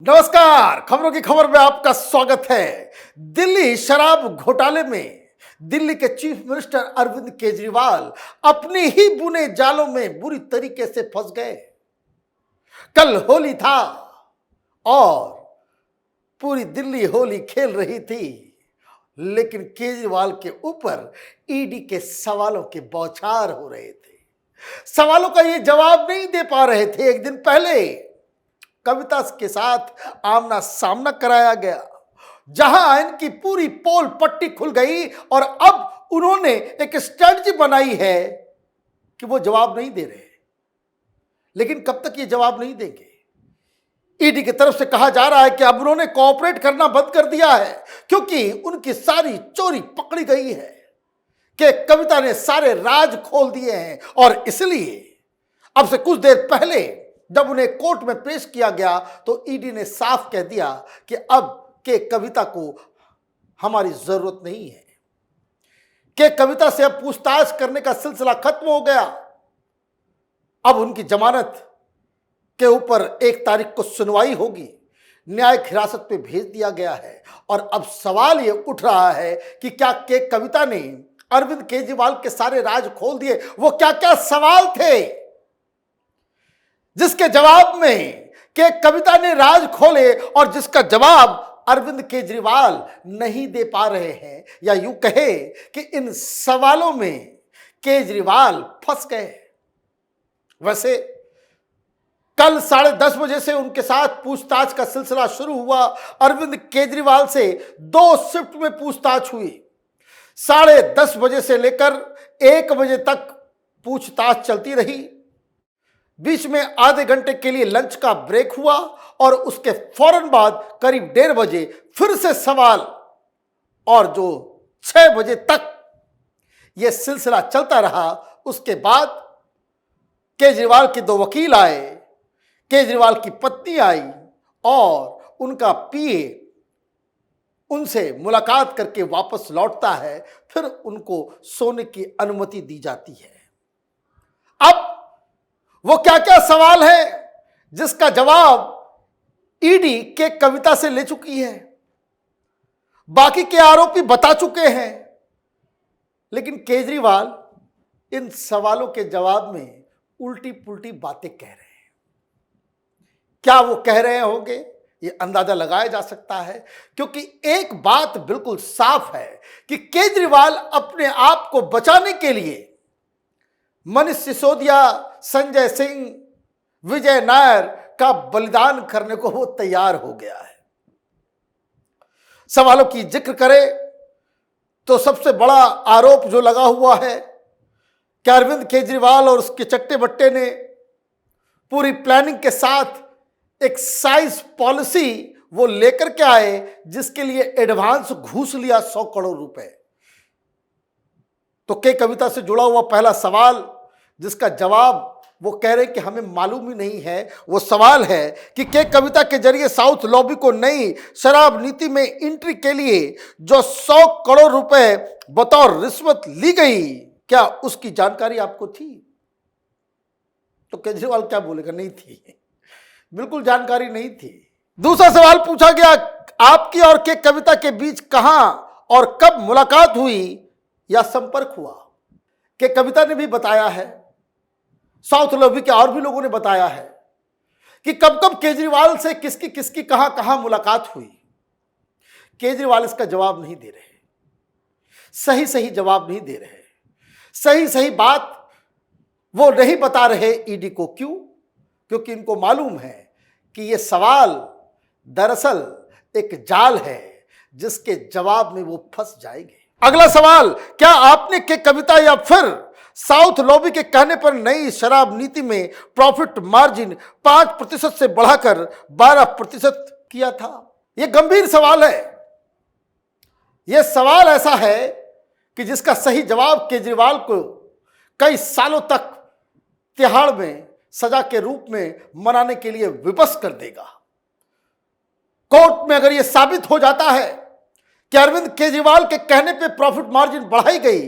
नमस्कार, खबरों की खबर में आपका स्वागत है। दिल्ली शराब घोटाले में दिल्ली के चीफ मिनिस्टर अरविंद केजरीवाल अपने ही बुने जालों में बुरी तरीके से फंस गए। कल होली था और पूरी दिल्ली होली खेल रही थी, लेकिन केजरीवाल के ऊपर ईडी के सवालों के बौछार हो रहे थे। सवालों का ये जवाब नहीं दे पा रहे थे। एक दिन पहले कविता के साथ आमना सामना कराया गया, जहां इनकी पूरी पोल पट्टी खुल गई और अब उन्होंने एक स्ट्रेटजी बनाई है कि वो जवाब नहीं दे रहे। लेकिन कब तक ये जवाब नहीं देंगे? ईडी की तरफ से कहा जा रहा है कि अब उन्होंने कोऑपरेट करना बंद कर दिया है क्योंकि उनकी सारी चोरी पकड़ी गई है, कि कविता ने सारे राज खोल दिए हैं। और इसलिए अब से कुछ देर पहले जब उन्हें कोर्ट में पेश किया गया तो ईडी ने साफ कह दिया कि अब के कविता को हमारी जरूरत नहीं है, कि कविता से अब पूछताछ करने का सिलसिला खत्म हो गया। अब उनकी जमानत के ऊपर 1 तारीख को सुनवाई होगी, न्यायिक हिरासत पे भेज दिया गया है। और अब सवाल ये उठ रहा है कि क्या के कविता ने अरविंद केजरीवाल के सारे राज खोल दिए? वो क्या क्या सवाल थे जिसके जवाब में के कविता ने राज खोले और जिसका जवाब अरविंद केजरीवाल नहीं दे पा रहे हैं, या यूं कहे कि इन सवालों में केजरीवाल फंस गए। वैसे कल 10:30 बजे से उनके साथ पूछताछ का सिलसिला शुरू हुआ। अरविंद केजरीवाल से 2 शिफ्ट में पूछताछ हुई। 10:30 बजे से लेकर 1 बजे तक पूछताछ चलती रही। बीच में आधे घंटे के लिए लंच का ब्रेक हुआ और उसके फौरन बाद करीब 1:30 बजे फिर से सवाल, और जो 6 बजे तक यह सिलसिला चलता रहा। उसके बाद केजरीवाल के 2 वकील आए, केजरीवाल की पत्नी आई और उनका पीए उनसे मुलाकात करके वापस लौटता है। फिर उनको सोने की अनुमति दी जाती है। अब वो क्या क्या सवाल है जिसका जवाब ईडी के कविता से ले चुकी है, बाकी के आरोपी बता चुके हैं, लेकिन केजरीवाल इन सवालों के जवाब में उल्टी पुल्टी बातें कह रहे हैं। क्या वो कह रहे होंगे, ये अंदाजा लगाया जा सकता है, क्योंकि एक बात बिल्कुल साफ है कि केजरीवाल अपने आप को बचाने के लिए मनीष सिसोदिया, संजय सिंह, विजय नायर का बलिदान करने को वो तैयार हो गया है। सवालों की जिक्र करें तो सबसे बड़ा आरोप जो लगा हुआ है कि अरविंद केजरीवाल और उसके चट्टे बट्टे ने पूरी प्लानिंग के साथ एक साइज पॉलिसी वो लेकर के आए, जिसके लिए एडवांस घूस लिया 100 करोड़ रुपए। तो के कविता से जुड़ा हुआ पहला सवाल, जिसका जवाब वो कह रहे हैं कि हमें मालूम ही नहीं है, वो सवाल है कि के कविता के जरिए साउथ लॉबी को नई शराब नीति में एंट्री के लिए जो 100 करोड़ रुपए बतौर रिश्वत ली गई, क्या उसकी जानकारी आपको थी? तो केजरीवाल क्या बोलेगा, नहीं थी, बिल्कुल जानकारी नहीं थी। दूसरा सवाल पूछा गया, आपकी और के कविता के बीच कहां और कब मुलाकात हुई या संपर्क हुआ? के कविता ने भी बताया है, साउथ लॉबी के और भी लोगों ने बताया है कि कब कब केजरीवाल से किसकी किसकी कहां कहां मुलाकात हुई। केजरीवाल इसका जवाब नहीं दे रहे, सही सही जवाब नहीं दे रहे, सही सही बात वो नहीं बता रहे ईडी को। क्यों? क्योंकि इनको मालूम है कि ये सवाल दरअसल एक जाल है जिसके जवाब में वो फंस जाएंगे। अगला सवाल, क्या आपने के कविता या फिर साउथ लॉबी के कहने पर नई शराब नीति में प्रॉफिट मार्जिन 5% से बढ़ाकर 12% किया था? यह गंभीर सवाल है। यह सवाल ऐसा है कि जिसका सही जवाब केजरीवाल को कई सालों तक तिहाड़ में सजा के रूप में मनाने के लिए विवश कर देगा। कोर्ट में अगर यह साबित हो जाता है कि अरविंद केजरीवाल के कहने पे प्रॉफिट मार्जिन बढ़ाई गई,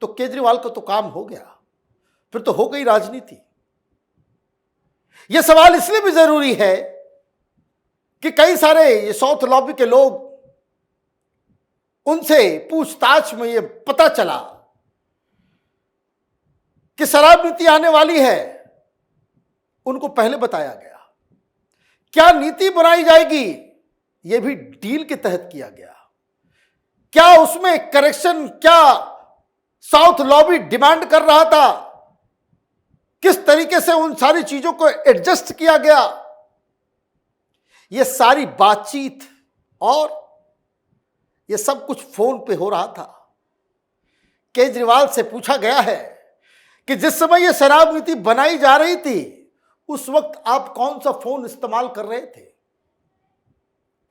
तो केजरीवाल को तो काम हो गया, फिर तो हो गई राजनीति। यह सवाल इसलिए भी जरूरी है कि कई सारे ये साउथ लॉबी के लोग, उनसे पूछताछ में ये पता चला कि शराब नीति आने वाली है। उनको पहले बताया गया। क्या नीति बनाई जाएगी, यह भी डील के तहत किया गया। क्या उसमें करेक्शन, क्या साउथ लॉबी डिमांड कर रहा था, किस तरीके से उन सारी चीजों को एडजस्ट किया गया, यह सारी बातचीत और यह सब कुछ फोन पे हो रहा था। केजरीवाल से पूछा गया है कि जिस समय यह शराब नीति बनाई जा रही थी, उस वक्त आप कौन सा फोन इस्तेमाल कर रहे थे।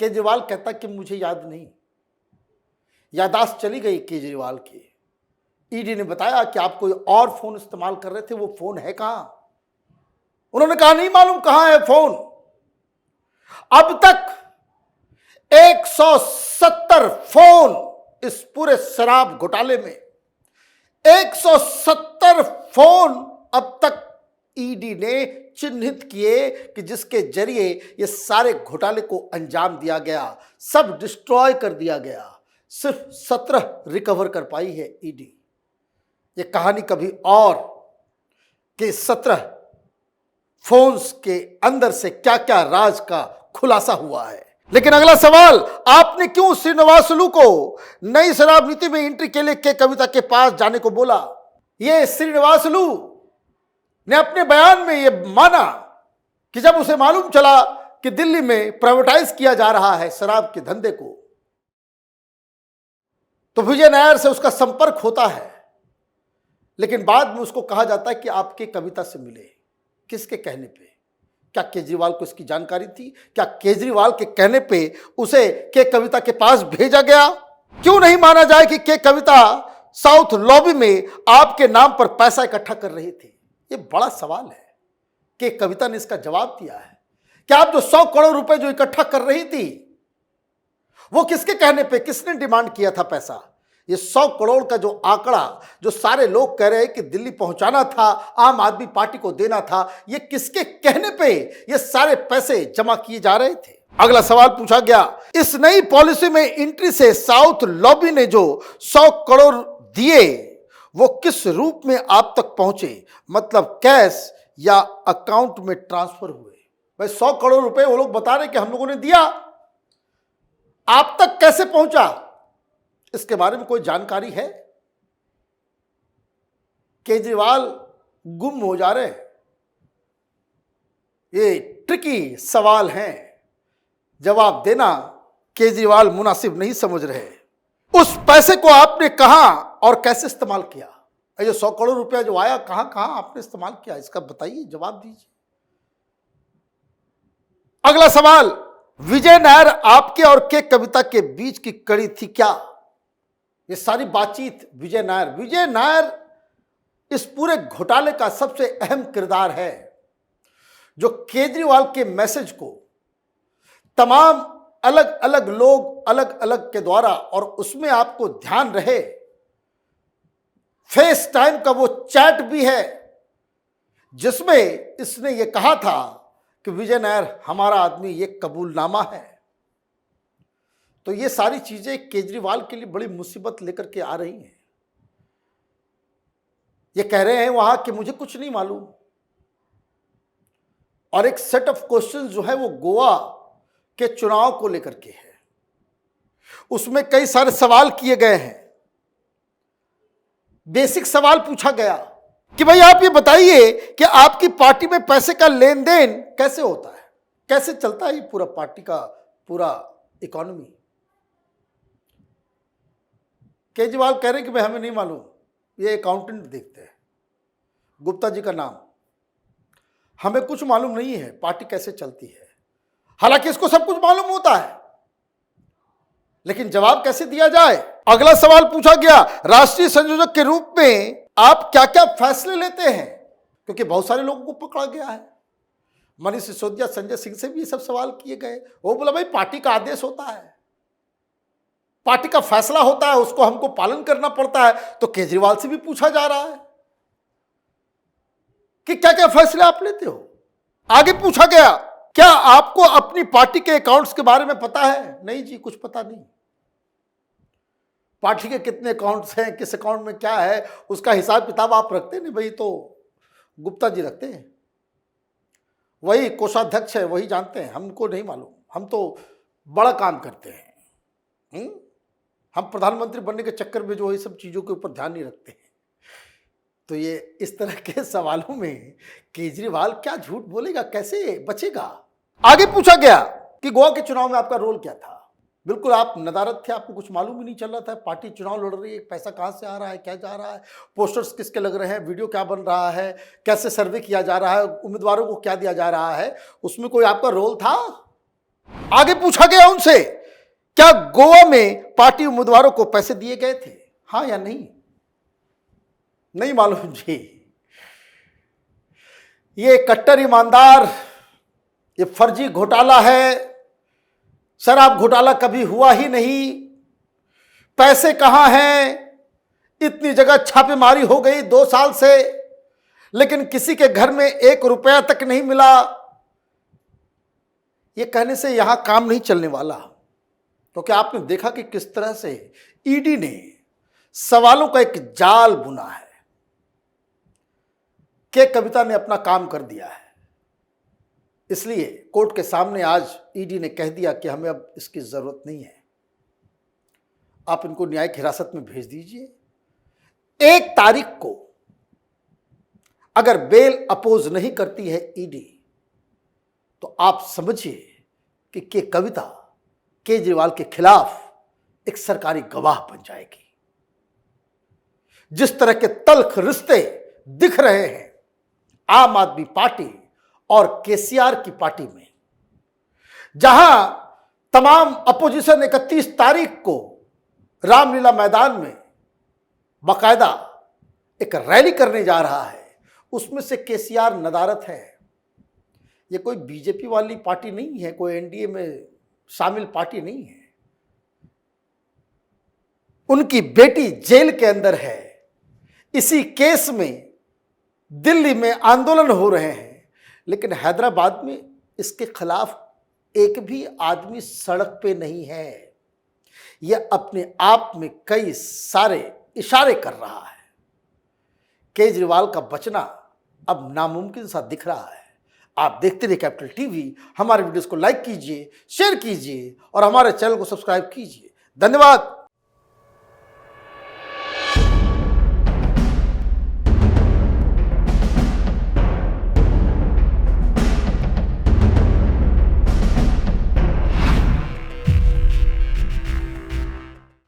केजरीवाल कहता कि मुझे याद नहीं, याददाश्त चली गई केजरीवाल की। ईडी ने बताया कि आप कोई और फोन इस्तेमाल कर रहे थे, वो फोन है कहां। उन्होंने कहा नहीं मालूम कहां है फोन। अब तक 170 फोन इस पूरे शराब घोटाले में, 170 फोन अब तक ईडी ने चिन्हित किए कि जिसके जरिए ये सारे घोटाले को अंजाम दिया गया, सब डिस्ट्रॉय कर दिया गया। सिर्फ 17 रिकवर कर पाई है ईडी। ये कहानी कभी और कि 17 फोन्स के अंदर से क्या क्या राज का खुलासा हुआ है। लेकिन अगला सवाल, आपने क्यों श्रीनिवासलू को नई शराब नीति में एंट्री के लिए के कविता के पास जाने को बोला। ये श्रीनिवासलू ने अपने बयान में यह माना कि जब उसे मालूम चला कि दिल्ली में प्राइवेटाइज किया जा रहा है शराब के धंधे को, तो विजय नायर से उसका संपर्क होता है। लेकिन बाद में उसको कहा जाता है कि आपके कविता से मिले। किसके कहने पे? क्या केजरीवाल को इसकी जानकारी थी? क्या केजरीवाल के कहने पे उसे के कविता के पास भेजा गया? क्यों नहीं माना जाए कि के कविता साउथ लॉबी में आपके नाम पर पैसा इकट्ठा कर रही थी? ये बड़ा सवाल है। कि कविता ने इसका जवाब दिया है कि आप जो 100 करोड़ रुपए जो इकट्ठा कर रही थी, वो किसके कहने पे, किसने डिमांड किया था पैसा? ये 100 करोड़ का जो आंकड़ा जो सारे लोग कह रहे हैं कि दिल्ली पहुंचाना था, आम आदमी पार्टी को देना था, ये किसके कहने पे ये सारे पैसे जमा किए जा रहे थे? अगला सवाल पूछा गया, इस नई पॉलिसी में एंट्री से साउथ लॉबी ने जो 100 करोड़ दिए वो किस रूप में आप तक पहुंचे, मतलब कैश या अकाउंट में ट्रांसफर हुए? भाई 100 करोड़ रुपए वो लोग बता रहे कि हम लोगों ने दिया, आप तक कैसे पहुंचा, इसके बारे में कोई जानकारी है? केजरीवाल गुम हो जा रहे हैं। ये ट्रिकी सवाल हैं, जवाब देना केजरीवाल मुनासिब नहीं समझ रहे। उस पैसे को आपने कहां और कैसे इस्तेमाल किया? ये 100 करोड़ रुपया जो आया, कहां कहां आपने इस्तेमाल किया, इसका बताइए, जवाब दीजिए। अगला सवाल, विजय नायर आपके और के कविता के बीच की कड़ी थी क्या? ये सारी बातचीत विजय नायर इस पूरे घोटाले का सबसे अहम किरदार है, जो केजरीवाल के मैसेज को तमाम अलग अलग लोग अलग अलग के द्वारा, और उसमें आपको ध्यान रहे फेस टाइम का वो चैट भी है जिसमें इसने ये कहा था कि विजय नायर हमारा आदमी, ये कबूलनामा है। तो ये सारी चीजें केजरीवाल के लिए बड़ी मुसीबत लेकर के आ रही हैं। ये कह रहे हैं वहां कि मुझे कुछ नहीं मालूम, और एक सेट ऑफ क्वेश्चंस जो है वो गोवा के चुनाव को लेकर के है। उसमें कई सारे सवाल किए गए हैं। बेसिक सवाल पूछा गया कि भाई आप ये बताइए कि आपकी पार्टी में पैसे का लेन देन कैसे होता है, कैसे चलता है ये पूरा पार्टी का पूरा इकोनॉमी। केजरीवाल कह रहे हैं कि भाई हमें नहीं मालूम, ये अकाउंटेंट देखते हैं, गुप्ता जी का नाम, हमें कुछ मालूम नहीं है पार्टी कैसे चलती है। हालांकि इसको सब कुछ मालूम होता है, लेकिन जवाब कैसे दिया जाए? अगला सवाल पूछा गया, राष्ट्रीय संयोजक के रूप में आप क्या क्या फैसले लेते हैं? क्योंकि बहुत सारे लोगों को पकड़ा गया है। मनीष सिसोदिया, संजय सिंह से भी ये सब सवाल किए गए। वो बोला भाई पार्टी का आदेश होता है, पार्टी का फैसला होता है, उसको हमको पालन करना पड़ता है। तो केजरीवाल से भी पूछा जा रहा है कि क्या क्या फैसले आप लेते हो। आगे पूछा गया क्या आपको अपनी पार्टी के अकाउंट्स के बारे में पता है? नहीं जी, कुछ पता नहीं। पार्टी के कितने अकाउंट्स हैं, किस अकाउंट में क्या है, उसका हिसाब किताब आप रखते नहीं भाई, तो गुप्ता जी रखते हैं। वही कोषाध्यक्ष है, वही जानते हैं, हमको नहीं मालूम। हम तो बड़ा काम करते हैं। हम प्रधानमंत्री बनने के चक्कर में जो है सब चीज़ों के ऊपर ध्यान नहीं रखते हैं। तो ये इस तरह के सवालों में केजरीवाल क्या झूठ बोलेगा, कैसे बचेगा? आगे पूछा गया कि गोवा के चुनाव में आपका रोल क्या था? बिल्कुल आप नदारद थे, आपको कुछ मालूम ही नहीं चल रहा था। पार्टी चुनाव लड़ रही है, पैसा कहाँ से आ रहा है, क्या जा रहा है, पोस्टर्स किसके लग रहे हैं, वीडियो क्या बन रहा है, कैसे सर्वे किया जा रहा है, उम्मीदवारों को क्या दिया जा रहा है, उसमें कोई आपका रोल था? आगे पूछा गया उनसे, क्या गोवा में पार्टी उम्मीदवारों को पैसे दिए गए थे, हाँ या नहीं? नहीं मालूम जी। ये कट्टर ईमानदार, ये फर्जी घोटाला है। शराब घोटाला कभी हुआ ही नहीं। पैसे कहां हैं? इतनी जगह छापेमारी हो गई 2 साल से, लेकिन किसी के घर में 1 रुपया तक नहीं मिला। ये कहने से यहां काम नहीं चलने वाला, क्योंकि आपने देखा कि किस तरह से ईडी ने सवालों का एक जाल बुना है। के कविता ने अपना काम कर दिया है, इसलिए कोर्ट के सामने आज ईडी ने कह दिया कि हमें अब इसकी जरूरत नहीं है, आप इनको न्यायिक हिरासत में भेज दीजिए। 1 तारीख को अगर बेल अपोज नहीं करती है ईडी, तो आप समझिए कि के कविता केजरीवाल के खिलाफ एक सरकारी गवाह बन जाएगी। जिस तरह के तल्ख रिश्ते दिख रहे हैं आम आदमी पार्टी और केसीआर की पार्टी में, जहां तमाम अपोजिशन 31 तारीख को रामलीला मैदान में बाकायदा एक रैली करने जा रहा है, उसमें से केसीआर नदारत है। ये कोई बीजेपी वाली पार्टी नहीं है, कोई एनडीए में शामिल पार्टी नहीं है। उनकी बेटी जेल के अंदर है। इसी केस में दिल्ली में आंदोलन हो रहे हैं, लेकिन हैदराबाद में इसके खिलाफ एक भी आदमी सड़क पे नहीं है। यह अपने आप में कई सारे इशारे कर रहा है। केजरीवाल का बचना अब नामुमकिन सा दिख रहा है। आप देखते रहिए कैपिटल टीवी। हमारे वीडियोस को लाइक कीजिए, शेयर कीजिए और हमारे चैनल को सब्सक्राइब कीजिए। धन्यवाद।